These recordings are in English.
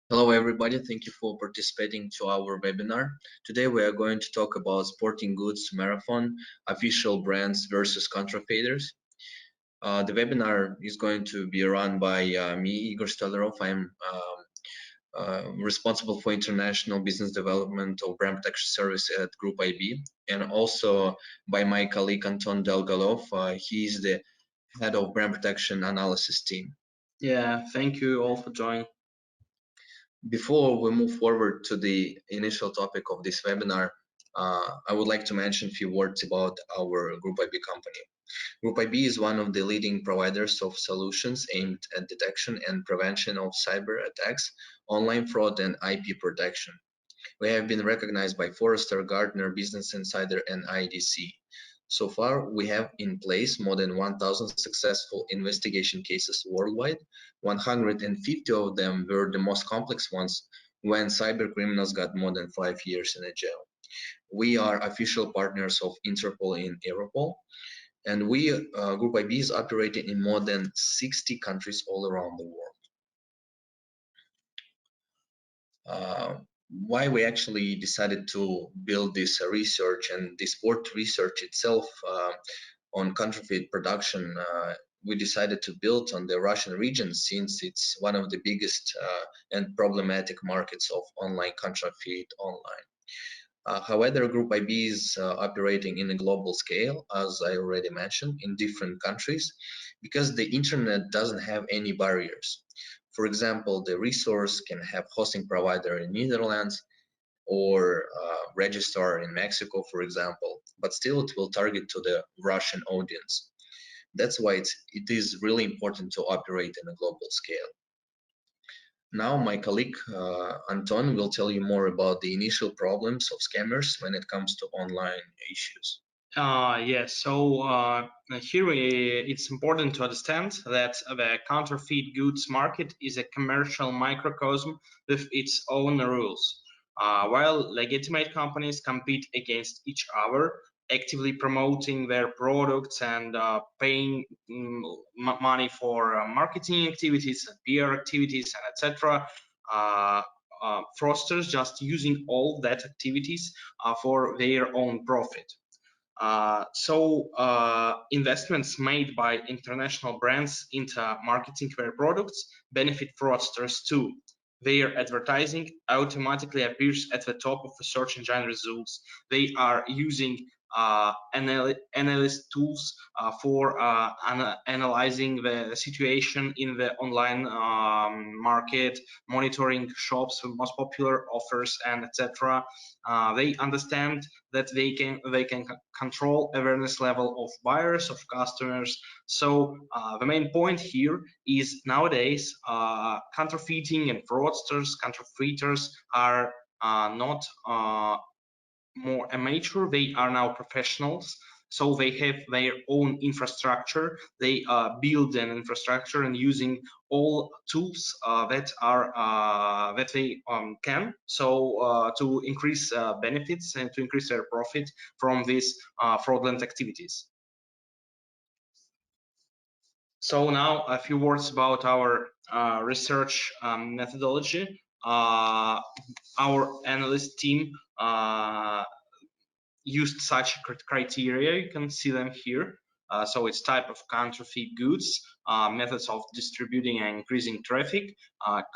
Hello everybody, thank you for participating to our webinar. Today we are going to talk about sporting goods marathon, official brands versus counterfeiters. The webinar is going to be run by me, Igor Stolyarov. I'm responsible for international business development of brand protection service at Group IB, and also by my colleague Anton Dolgalev. He is the head of brand protection analysis team. Yeah, thank you all for joining. Before we move forward to the initial topic of this webinar, I would like to mention a few words about our Group IB company. Group IB is one of the leading providers of solutions aimed at detection and prevention of cyber attacks, online fraud, and IP protection. We have been recognized by Forrester, Gartner, Business Insider, and IDC. So far, we have in place more than 1,000 successful investigation cases worldwide. 150 of them were the most complex ones when cyber criminals got more than 5 years in a jail. We are official partners of Interpol and Europol, and we, Group IB, is operating in more than 60 countries all around the world. Why we actually decided to build this research and this sport research itself on counterfeit production, we decided to build on the Russian region since it's one of the biggest and problematic markets of online counterfeit online. However, Group IB is operating in a global scale, as I already mentioned, in different countries, because the internet doesn't have any barriers. For example, the resource can have hosting provider in Netherlands or registrar in Mexico, for example, but still it will target to the Russian audience. That's why it is really important to operate in a global scale. Now my colleague Anton will tell you more about the initial problems of scammers when it comes to online issues. Yes, so here it's important to understand that the counterfeit goods market is a commercial microcosm with its own rules. While legitimate companies compete against each other, actively promoting their products and paying money for marketing activities and PR activities and etc. Fraudsters just using all that activities for their own profit. Investments made by international brands into marketing their products benefit fraudsters too. Their advertising automatically appears at the top of the search engine results. They are using analyst tools for analyzing the situation in the online market, monitoring shops with most popular offers, and etc. They understand that they can control awareness level of buyers, of customers. So the main point here is nowadays counterfeiting and counterfeiters are not more amateur, they are now professionals. So they have their own infrastructure. They build an infrastructure and using all tools that they can. So to increase benefits and to increase their profit from these fraudulent activities. So now a few words about our research methodology. Our analyst team used such criteria. You can see them here. So it's type of counterfeit goods, methods of distributing and increasing traffic,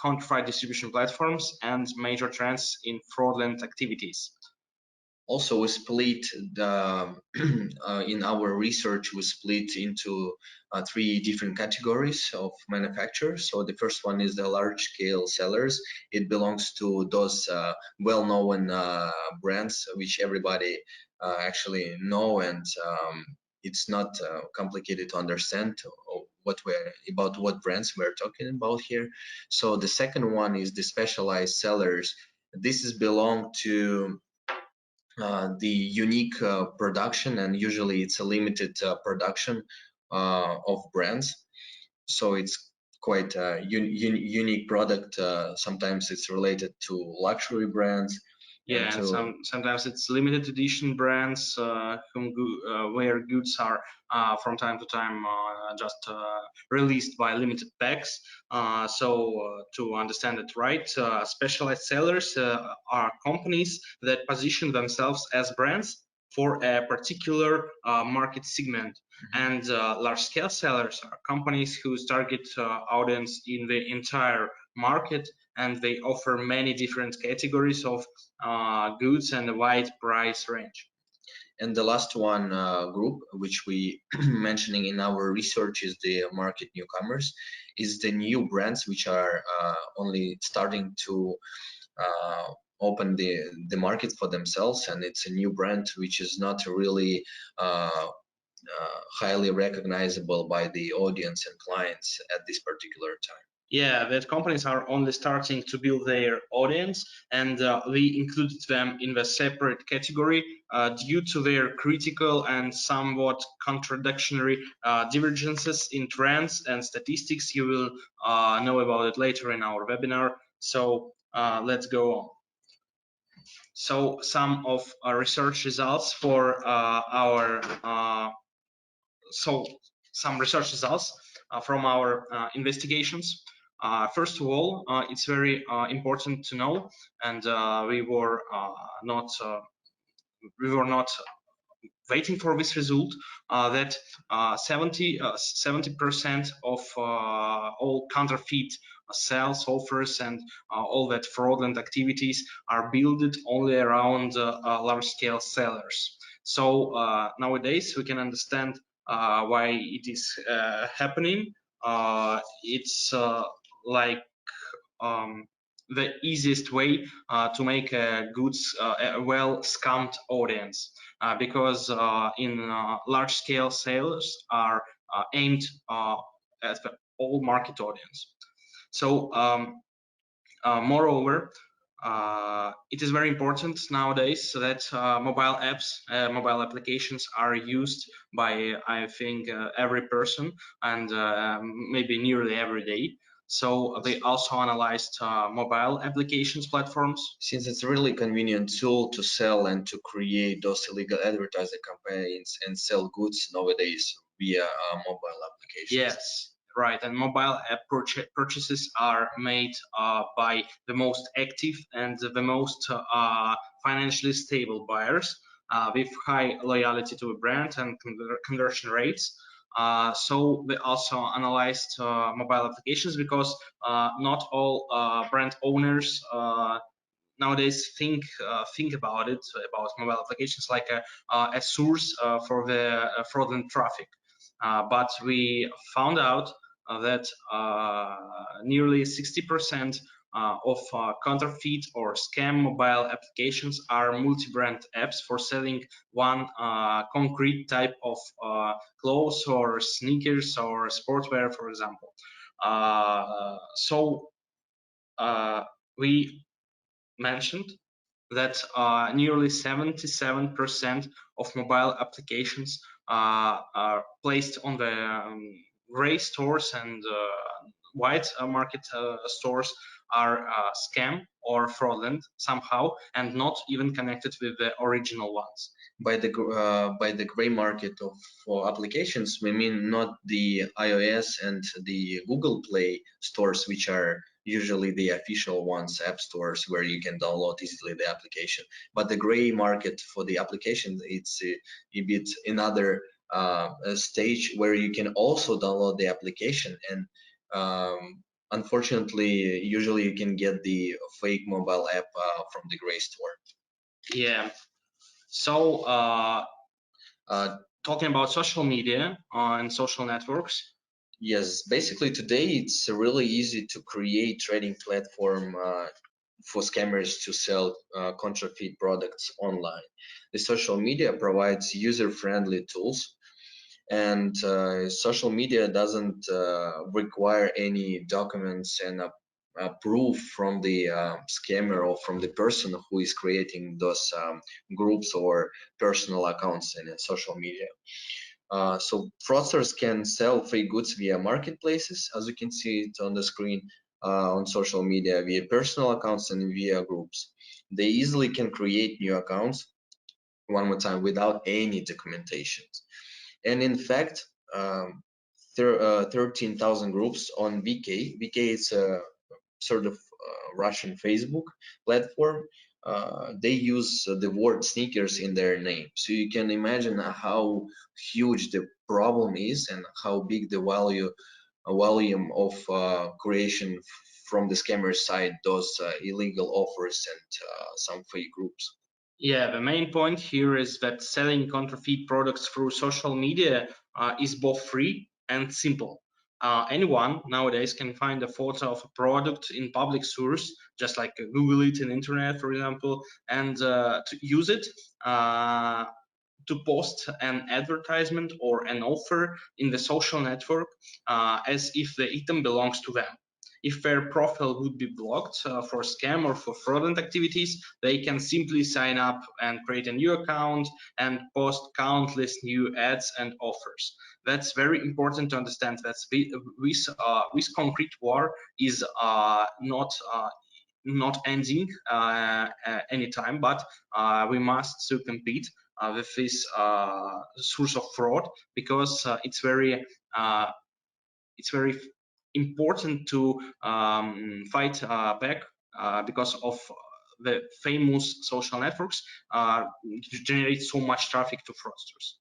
counterfeit distribution platforms, and major trends in fraudulent activities. Also, we split in our research, we split into 3 different categories of manufacturers. So the first one is the large-scale sellers. It belongs to those well-known brands which everybody actually know, and it's not complicated to understand about what brands we're talking about here. So the second one is the specialized sellers. This is belong to the unique production, and usually it's a limited production of brands. So it's quite a unique product. Sometimes it's related to luxury brands, Yeah, and sometimes it's limited edition brands where goods are from time to time just released by limited packs. To understand it right, specialized sellers are companies that position themselves as brands for a particular market segment. And large-scale sellers are companies whose target audience in the entire market, and they offer many different categories of goods and a wide price range. And the last one group, which we mentioning in our research, is the market newcomers, is the new brands which are only starting to open the market for themselves, and it's a new brand which is not really highly recognizable by the audience and clients at this particular time. Yeah, that companies are only starting to build their audience, and we included them in the separate category due to their critical and somewhat contradictory divergences in trends and statistics. You will know about it later in our webinar. So let's go on. So some of our research results for some research results from our investigations. First of all, it's very important to know, and we were not waiting for this result, that 70% of all counterfeit sales offers and all that fraudulent activities are built only around large-scale sellers. So nowadays we can understand why it is happening. It's like the easiest way to make a goods a well scammed audience, because in large scale sales are aimed at the all market audience. So moreover, it is very important nowadays that mobile apps, mobile applications are used by, I think, every person, and maybe nearly every day. So they also analyzed mobile applications platforms. Since it's a really convenient tool to sell and to create those illegal advertising campaigns and sell goods nowadays via mobile applications. Yes, right. And mobile app purchases are made by the most active and the most financially stable buyers with high loyalty to a brand and conversion rates. So they also analyzed mobile applications, because not all brand owners nowadays think about it, about mobile applications like a source for the fraudulent traffic. But we found out that nearly 60% of counterfeit or scam mobile applications are multi-brand apps for selling one concrete type of clothes or sneakers or sportswear, for example. So we mentioned that nearly 77% of mobile applications are placed on the gray stores and white market stores are scam or fraudulent somehow, and not even connected with the original ones. By the gray market of applications, we mean not the iOS and the Google Play stores, which are usually the official ones, app stores where you can download easily the application. But the gray market for the application, it's a bit another stage where you can also download the application, and unfortunately, usually you can get the fake mobile app from the gray store. Yeah. So talking about social media and social networks. Yes, basically today it's really easy to create trading platform for scammers to sell counterfeit products online. The social media provides user-friendly tools, and social media doesn't require any documents and proof from the scammer or from the person who is creating those groups or personal accounts in social media. So fraudsters can sell fake goods via marketplaces, as you can see it on the screen, on social media via personal accounts and via groups. They easily can create new accounts one more time without any documentation. And in fact, 13,000 groups on VK. VK is a sort of Russian Facebook platform. They use the word sneakers in their name. So you can imagine how huge the problem is and how big the volume of creation from the scammer side, those illegal offers and some fake groups. Yeah, the main point here is that selling counterfeit products through social media is both free and simple. Anyone nowadays can find a photo of a product in public source, just like Google it in internet, for example, and to use it to post an advertisement or an offer in the social network as if the item belongs to them. If their profile would be blocked for scam or for fraudulent activities, they can simply sign up and create a new account and post countless new ads and offers. That's very important to understand that this concrete war is not ending anytime, but we must to compete with this source of fraud, because it's very important to fight back because of the famous social networks generate so much traffic to fraudsters.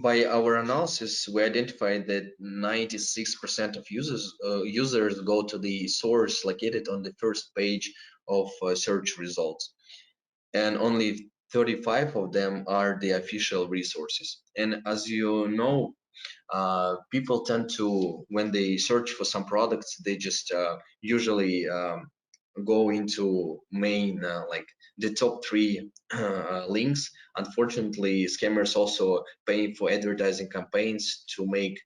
By our analysis, we identified that 96% of users go to the source located on the first page of search results, and only 35 of them are the official resources. And as you know, people tend to, when they search for some products, they just usually go into main like the top three links. Unfortunately, scammers also pay for advertising campaigns to make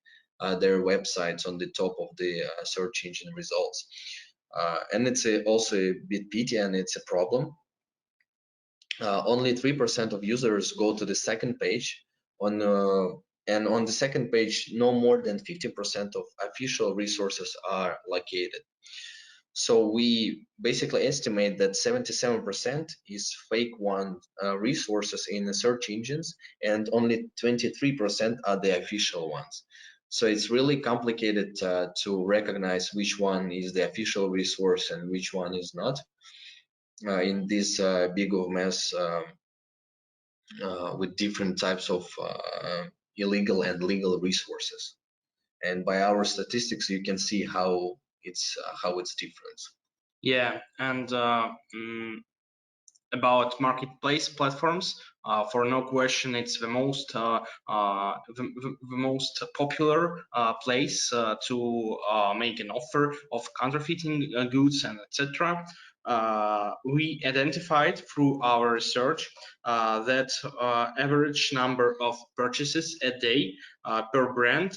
their websites on the top of the search engine results. And it's also a bit pity, and it's a problem. Only 3% of users go to the second page and on the second page, no more than 50% of official resources are located. So we basically estimate that 77% is fake resources in the search engines, and only 23% are the official ones. So it's really complicated to recognize which one is the official resource and which one is not in this big of mess with different types of illegal and legal resources. And by our statistics, you can see how it's different. Yeah, and about marketplace platforms, for no question, it's the most popular place to make an offer of counterfeiting goods and etc. We identified through our research that average number of purchases a day per brand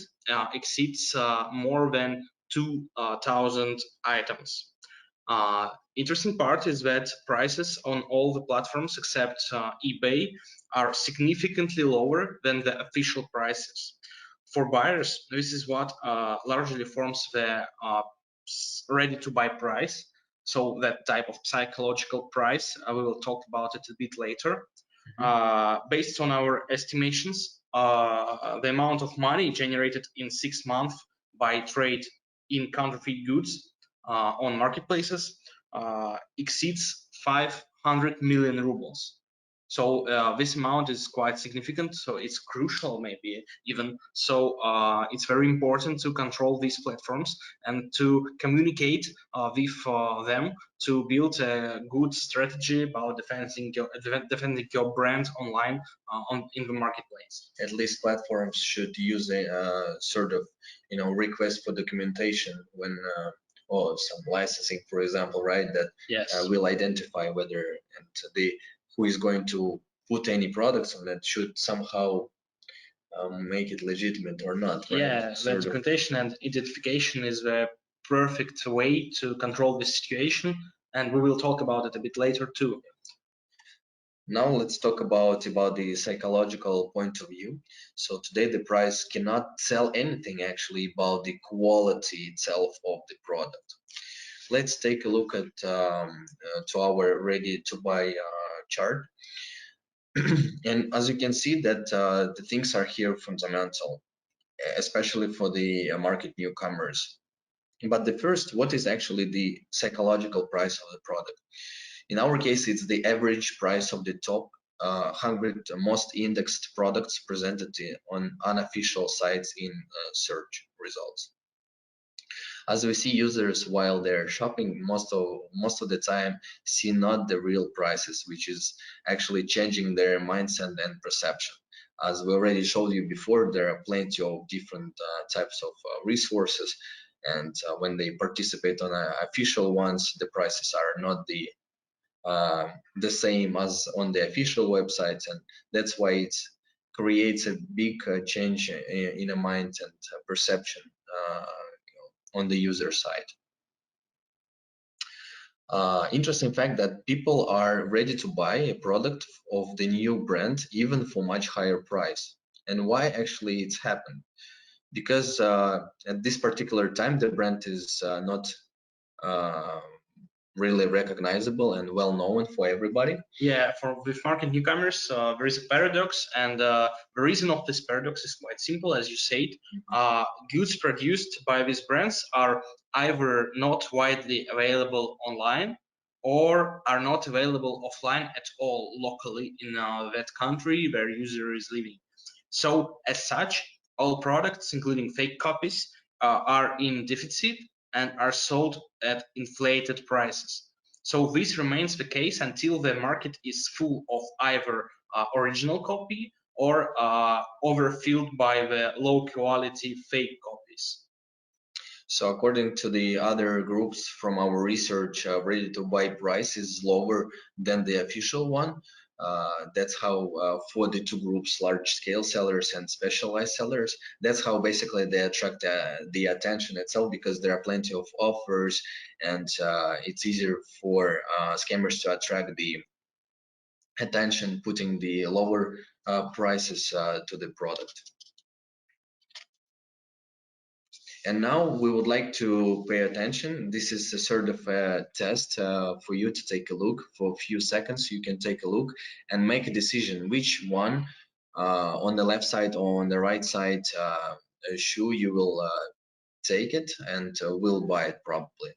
exceeds more than 2,000 items. Interesting part is that prices on all the platforms except eBay are significantly lower than the official prices. For buyers, this is what largely forms the ready-to-buy price. So that type of psychological price, we will talk about it a bit later. Based on our estimations, the amount of money generated in 6 months by trade in counterfeit goods on marketplaces exceeds 500 million rubles. So this amount is quite significant, so it's crucial maybe even. So it's very important to control these platforms and to communicate with them to build a good strategy about defending your brand online in the marketplace. At least platforms should use a sort of request for documentation when or some licensing, for example, right? That yes. Will identify whether and who is going to put any products on that should somehow make it legitimate or not, right? Yeah, the documentation and identification is the perfect way to control the situation, and we will talk about it a bit later too. Now let's talk about the psychological point of view. So today the price cannot tell anything actually about the quality itself of the product. Let's take a look at to our ready to buy chart. And as you can see that the things are here fundamental, especially for the market newcomers. But the first, what is actually the psychological price of the product? In our case, it's the average price of the top 100 most indexed products presented on unofficial sites in search results. As we see, users while they're shopping most of the time see not the real prices, which is actually changing their mindset and perception. As we already showed you before, there are plenty of different types of resources, and when they participate on official ones, the prices are not the same as on the official websites, and that's why it creates a big change in a mind and perception on the user side. Interesting fact that people are ready to buy a product of the new brand even for much higher price. And why actually it's happened? Because at this particular time the brand is not uh, really recognizable and well known for everybody. Yeah, for with market newcomers, there is a paradox, and the reason of this paradox is quite simple, as you said. Goods produced by these brands are either not widely available online or are not available offline at all locally in that country where user is living. So, as such, all products, including fake copies, are in deficit and are sold at inflated prices. So this remains the case until the market is full of either original copy or overfilled by the low quality fake copies. So according to the other groups from our research, ready to buy price is lower than the official one. That's how for the two groups, large scale sellers and specialized sellers, that's how basically they attract the attention itself, because there are plenty of offers, and it's easier for scammers to attract the attention, putting the lower prices to the product. And now we would like to pay attention. This is a sort of a test for you to take a look for a few seconds. You can take a look and make a decision which one on the left side or on the right side shoe you will take it and will buy it probably.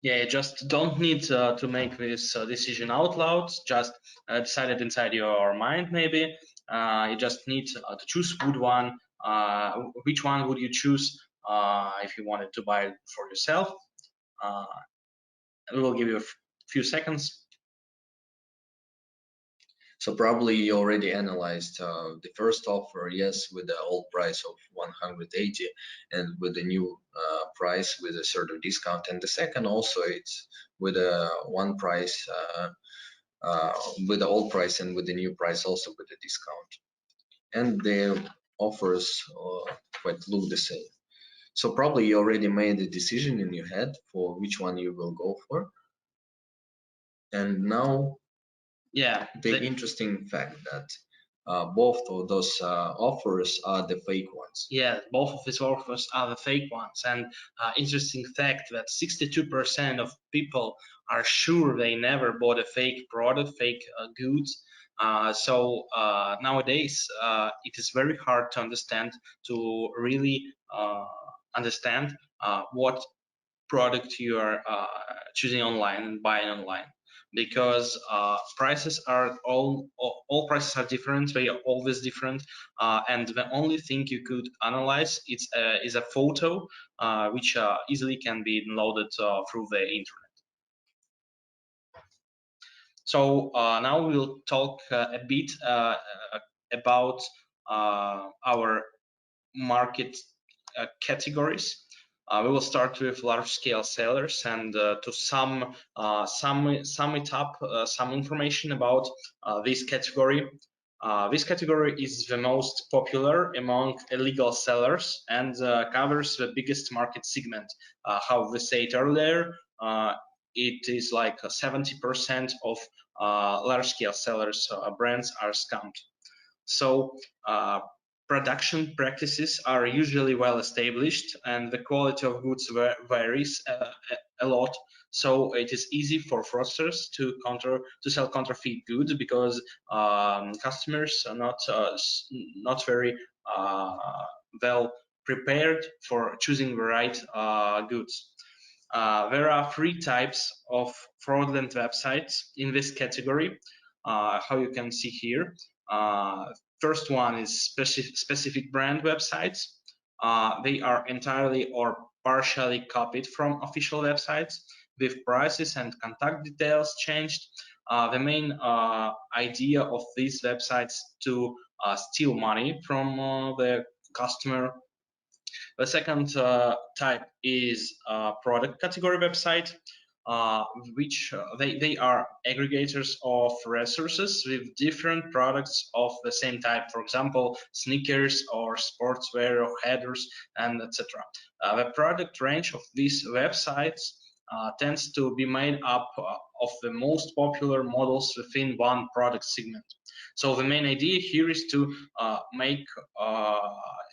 Yeah, you just don't need to make this decision out loud. Just decide it inside your mind, maybe. You just need to choose which one would you choose if you wanted to buy it for yourself. Uh, we will give you a few seconds. So probably you already analyzed the first offer, yes, with the old price of 180 and with the new price with a sort of discount. And the second also, it's with a one price, with the old price and with the new price also with the discount. And the offers quite look the same. So probably you already made a decision in your head for which one you will go for. And now, yeah, the interesting fact that both of those offers are the fake ones. Yeah, both of these offers are the fake ones. And interesting fact that 62% of people are sure they never bought a fake product, fake goods. So nowadays, it is very hard to understand, to really understand what product you are choosing online and buying online, because prices are all prices are different. They are always different, and the only thing you could analyze is a photo which easily can be downloaded through the internet. So now we'll talk a bit about our market categories. We will start with large-scale sellers, and to sum it up, some information about this category. This category is the most popular among illegal sellers and covers the biggest market segment. How we said earlier, it is like 70% of large-scale sellers brands are scammed. So production practices are usually well established, and the quality of goods varies a lot. So it is easy for fraudsters to sell counterfeit goods because customers are not very well prepared for choosing the right goods. There are three types of fraudulent websites in this category, how you can see here. First one is specific brand websites. They are entirely or partially copied from official websites with prices and contact details changed. The main idea of these websites to steal money from the customer. The second type is product category website, which they are aggregators of resources with different products of the same type. For example, sneakers or sportswear or headers and etc. The product range of these websites tends to be made up of the most popular models within one product segment. So the main idea here is to make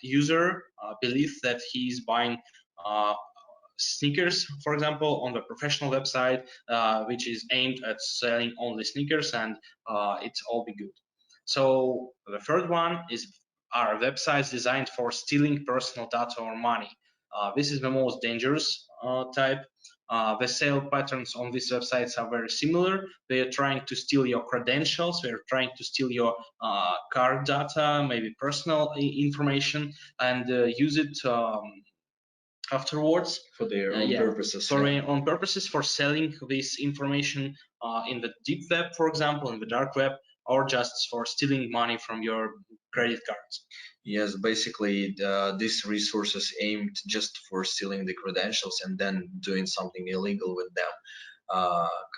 user believe that he is buying sneakers, for example, on the professional website, which is aimed at selling only sneakers, and it's all be good. So the third one are websites designed for stealing personal data or money. This is the most dangerous type. The sale patterns on these websites are very similar. They are trying to steal your credentials. They are trying to steal your card data, maybe personal information, and use it afterwards for their own purposes. For own purposes, for selling this information in the deep web, for example, in the dark web, or just for stealing money from your credit cards. Yes, basically these resources aimed just for stealing the credentials and then doing something illegal with them.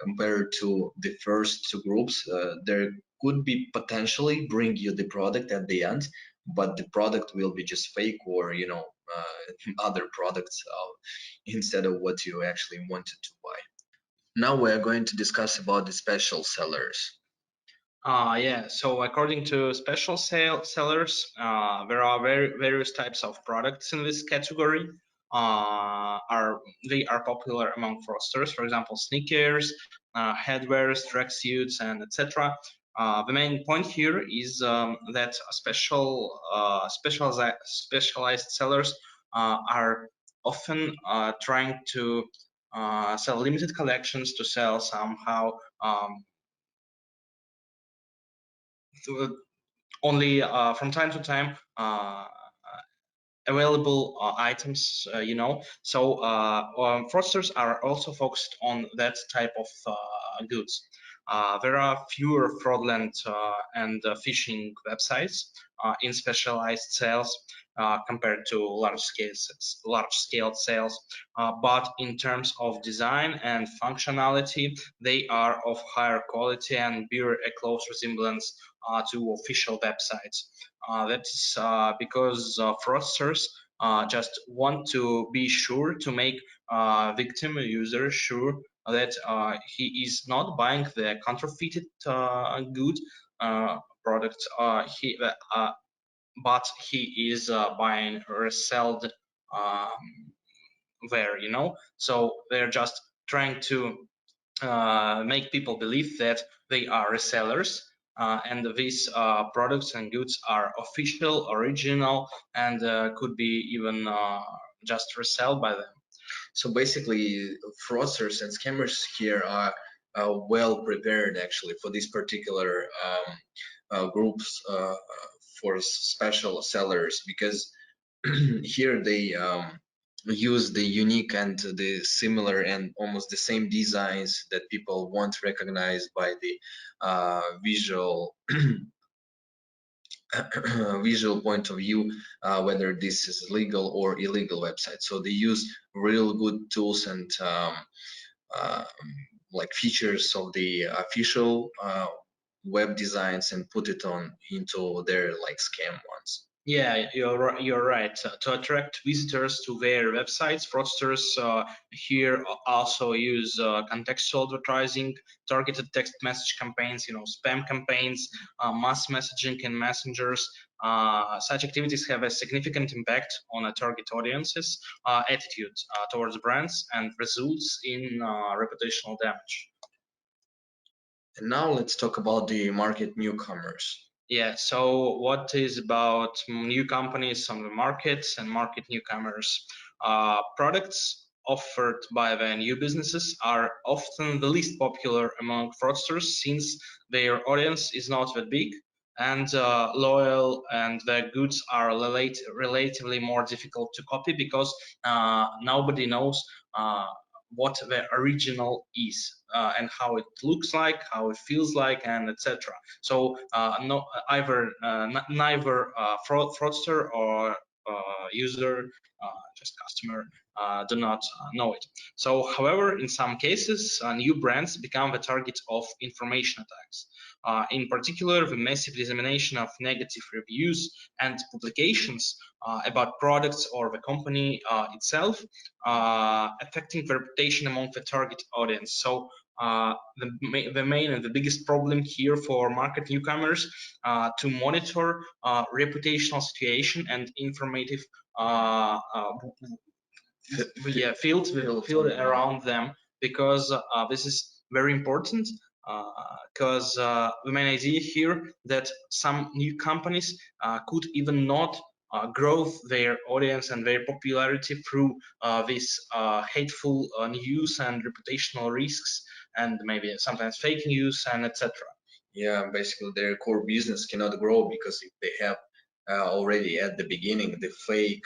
Compared to the first two groups, there could be potentially bring you the product at the end, but the product will be just fake or other products instead of what you actually wanted to buy. Now we are going to discuss about the special sellers. Yeah, so according to special sellers, there are various types of products in this category. They are popular among fraudsters, for example, sneakers, headwears, tracksuits, and etc. The main point here is that specialized sellers are often trying to sell limited collections, to sell somehow only from time to time available items, So fraudsters are also focused on that type of goods. There are fewer fraudulent and phishing websites in specialized sales compared to large-scale sales, but in terms of design and functionality, they are of higher quality and bear a close resemblance to official websites. That's because fraudsters just want to be sure to make victim user sure that he is not buying the counterfeited good product. But he is buying resold there. So they're just trying to make people believe that they are resellers, and these products and goods are official, original, and could be even just resell by them. So basically, fraudsters and scammers here are well prepared actually for these particular groups for special sellers, because here they use the unique and the similar and almost the same designs that people won't recognize by the visual visual point of view, whether this is legal or illegal website. So they use real good tools and uh, like features of the official web designs and put it on into their like scam ones. Yeah, you're right. To attract visitors to their websites, fraudsters here also use contextual advertising, targeted text message campaigns, spam campaigns, mass messaging and messengers. Such activities have a significant impact on a target audience's attitude towards brands and results in reputational damage. And now let's talk about the market newcomers. Yeah, so what is about new companies on the market and market newcomers? Products offered by the new businesses are often the least popular among fraudsters since their audience is not that big and loyal, and their goods are relatively more difficult to copy because nobody knows what the original is and how it looks like, how it feels like, and etc. So no, neither fraudster or user, just customer, do not know it. So, however, in some cases, new brands become the target of information attacks. In particular, the massive dissemination of negative reviews and publications about products or the company itself, affecting the reputation among the target audience. So the main and the biggest problem here for market newcomers to monitor reputational situation and informative field around them, because this is very important, because the main idea here that some new companies could even not grow their audience and their popularity through this hateful news and reputational risks, and maybe sometimes fake news and etc. Yeah, basically their core business cannot grow because if they have already at the beginning the fake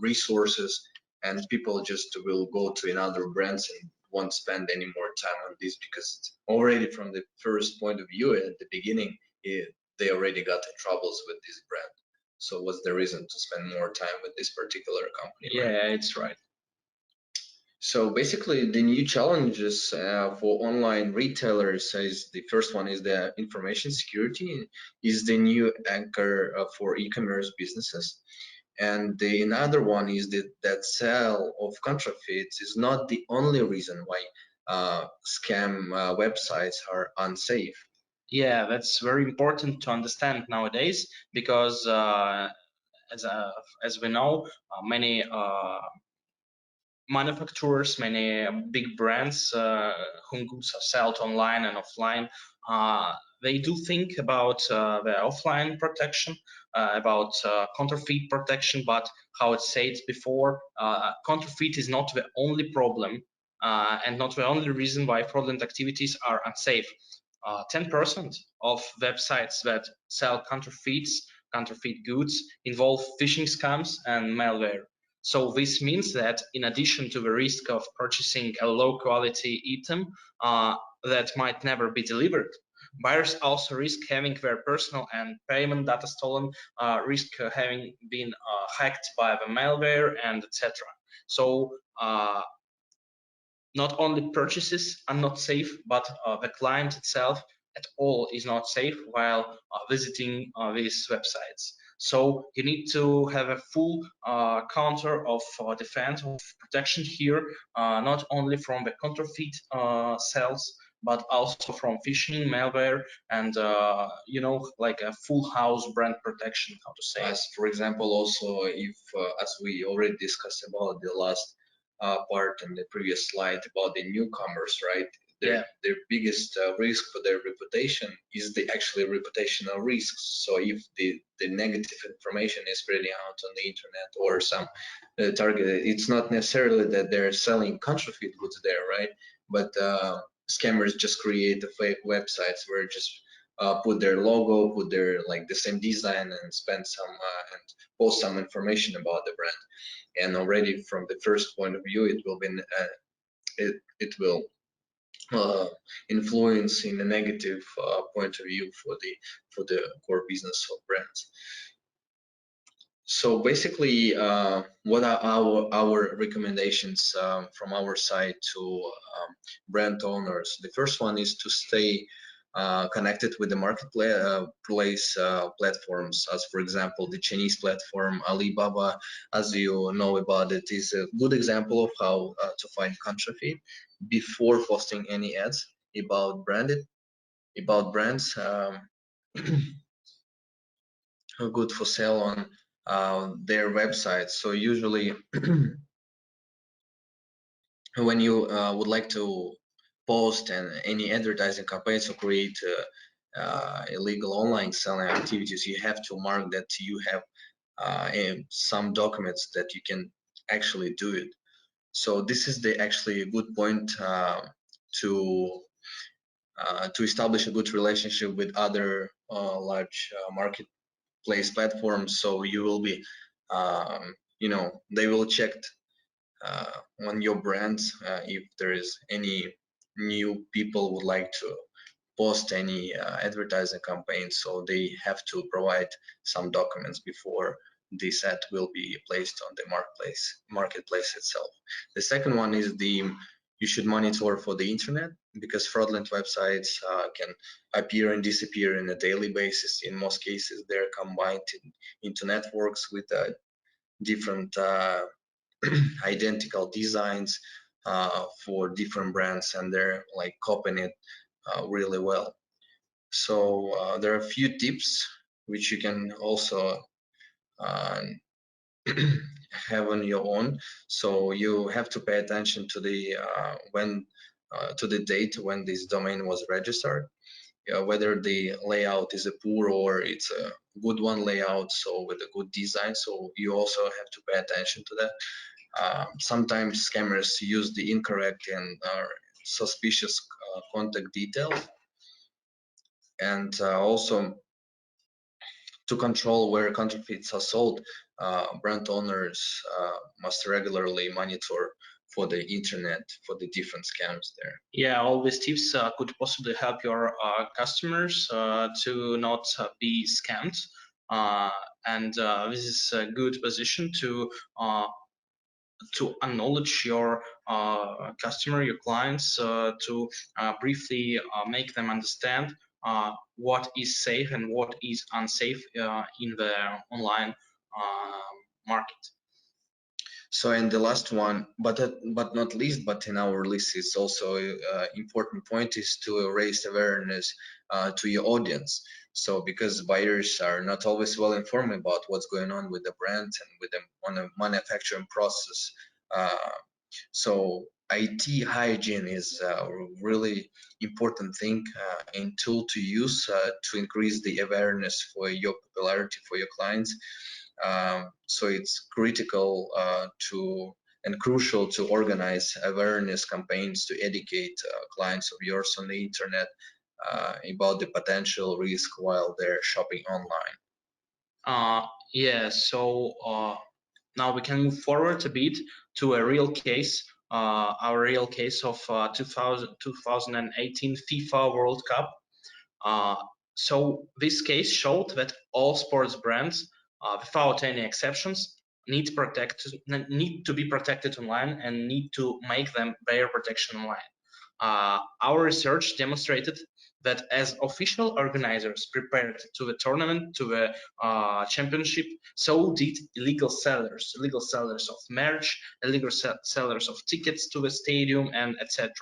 resources, and people just will go to another brands and won't spend any more time on this because it's already from the first point of view at the beginning they already got in troubles with this brand. So what's the reason to spend more time with this particular company? Yeah, right? It's right. So basically, the new challenges for online retailers is the first one is the information security is the new anchor for e-commerce businesses, and the another one is that sale of counterfeits is not the only reason why scam websites are unsafe. Yeah, that's very important to understand nowadays, because as as we know, many manufacturers, many big brands whom goods are sold online and offline, they do think about the offline protection, about counterfeit protection, but how it said before, counterfeit is not the only problem and not the only reason why fraudulent activities are unsafe. 10% of websites that sell counterfeit goods, involve phishing scams and malware. So this means that in addition to the risk of purchasing a low quality item that might never be delivered, buyers also risk having their personal and payment data stolen, risk having been hacked by the malware, and etc. So not only purchases are not safe, but the client itself at all is not safe while visiting these websites. So you need to have a full counter of defense, of protection here, not only from the counterfeit sales, but also from phishing, malware, and like a full house brand protection, how to say. As for example, also if as we already discussed about the last part in the previous slide about the newcomers, right? Their biggest risk for their reputation is the actually reputational risks. So if the negative information is spreading out on the internet or some target, it's not necessarily that they're selling counterfeit goods there, right? But scammers just create the fake websites where just put their logo, put their like the same design, and spend some and post some information about the brand. And already from the first point of view, it will be it will influence in a negative point of view for the core business of brands. So basically, what are our recommendations from our side to brand owners? The first one is to stay connected with the marketplace platforms, as for example the Chinese platform Alibaba, as you know about it, is a good example of how to find counterfeit before posting any ads about brands good for sale on their websites. So usually when you would like to post any advertising campaigns or create illegal online selling activities, you have to mark that you have some documents that you can actually do it. So this is the actually a good point to establish a good relationship with other large marketplace platforms. So you will be, they will check uh, on your brand if there is any new people would like to post any advertising campaign, so they have to provide some documents before this ad will be placed on the marketplace itself. The second one is you should monitor for the internet, because fraudulent websites can appear and disappear on a daily basis. In most cases, they're combined into networks with different identical designs for different brands, and they're like copying it really well. So there are a few tips which you can also uh, have on your own. So you have to pay attention to the to the date when this domain was registered, whether the layout is a poor or it's a good one layout, so with a good design. So you also have to pay attention to that. Sometimes scammers use the incorrect and suspicious contact details, and also to control where counterfeits are sold, brand owners must regularly monitor for the internet for the different scams there. Yeah, all these tips could possibly help your customers to not be scammed. Uh, and this is a good position to acknowledge your customer, your clients, to briefly make them understand what is safe and what is unsafe in the online market. So, and the last one, but not least, but in our list is also important point is to raise awareness to your audience. So because buyers are not always well informed about what's going on with the brand and with the on the manufacturing process, uh, so IT hygiene is a really important thing and tool to use to increase the awareness for your popularity for your clients. So it's critical to and crucial to organize awareness campaigns to educate clients of yours on the internet about the potential risk while they're shopping online. Yeah, so now we can move forward a bit to a real case, our real case of 2018 FIFA World Cup. Uh, so this case showed that all sports brands, without any exceptions, need to be protected online and need to make them bear protection online. Our research demonstrated that as official organizers prepared to the tournament, to the championship, so did illegal sellers of merch, illegal sellers of tickets to the stadium, and etc.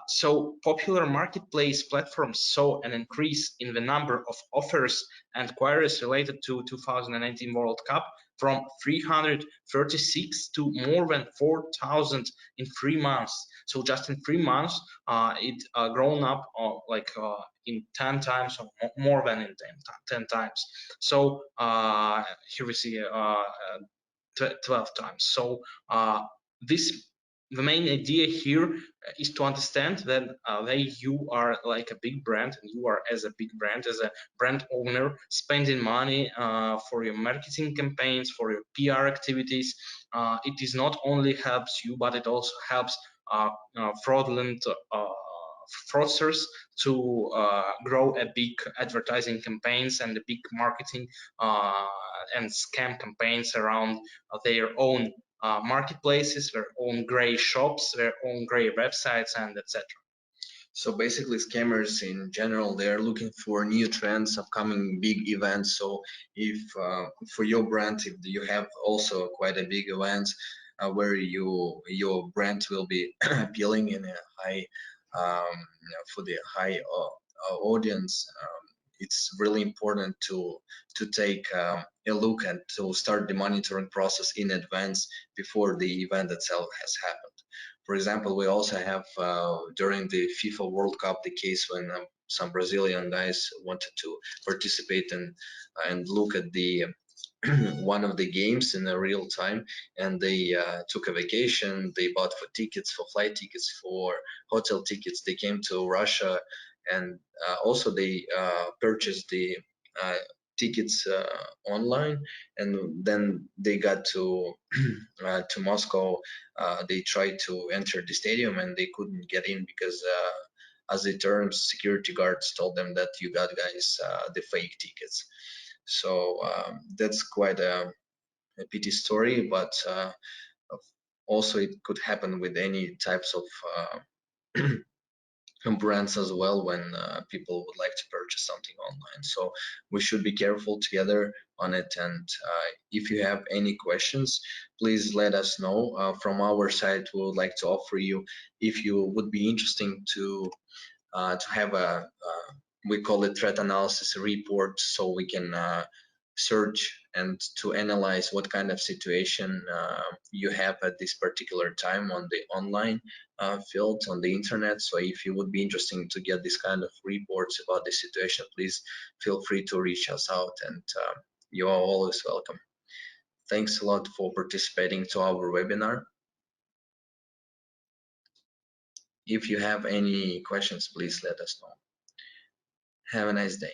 So popular marketplace platforms saw an increase in the number of offers and queries related to 2019 World Cup from 336 to more than 4,000 in 3 months. So just in 3 months, it grown up in 10 times or more than in 10 times. So here we see 12 times. So this the main idea here is to understand that you are like a big brand, and you are as a big brand, as a brand owner, spending money for your marketing campaigns, for your PR activities. It is not only helps you, but it also helps fraudulent fraudsters to grow a big advertising campaigns and a big marketing and scam campaigns around their own marketplaces, their own gray shops, their own gray websites, and etc. So basically, scammers in general, they are looking for new trends, upcoming big events. So if for your brand, if you have also quite a big event where your brand will be appealing in a high for the high audience, it's really important to take a look and to start the monitoring process in advance before the event itself has happened. For example, we also have during the FIFA World Cup the case when some Brazilian guys wanted to participate and look at the one of the games in a real time, and they took a vacation. They bought for tickets, for flight tickets, for hotel tickets. They came to Russia, and also they purchased the uh, tickets online, and then they got to Moscow. They tried to enter the stadium and they couldn't get in because as it turns, security guards told them that you got guys the fake tickets. So that's quite a pity story, but also it could happen with any types of brands as well when people would like to purchase something online. So we should be careful together on it. And if you have any questions, please let us know. From our side, we would like to offer you, if you would be interesting to have a we call it threat analysis report, so we can search and to analyze what kind of situation you have at this particular time on the online field on the internet. So if you would be interested to get this kind of reports about the situation, please feel free to reach us out, and you are always welcome. Thanks a lot for participating to our webinar. If you have any questions, please let us know. Have a nice day.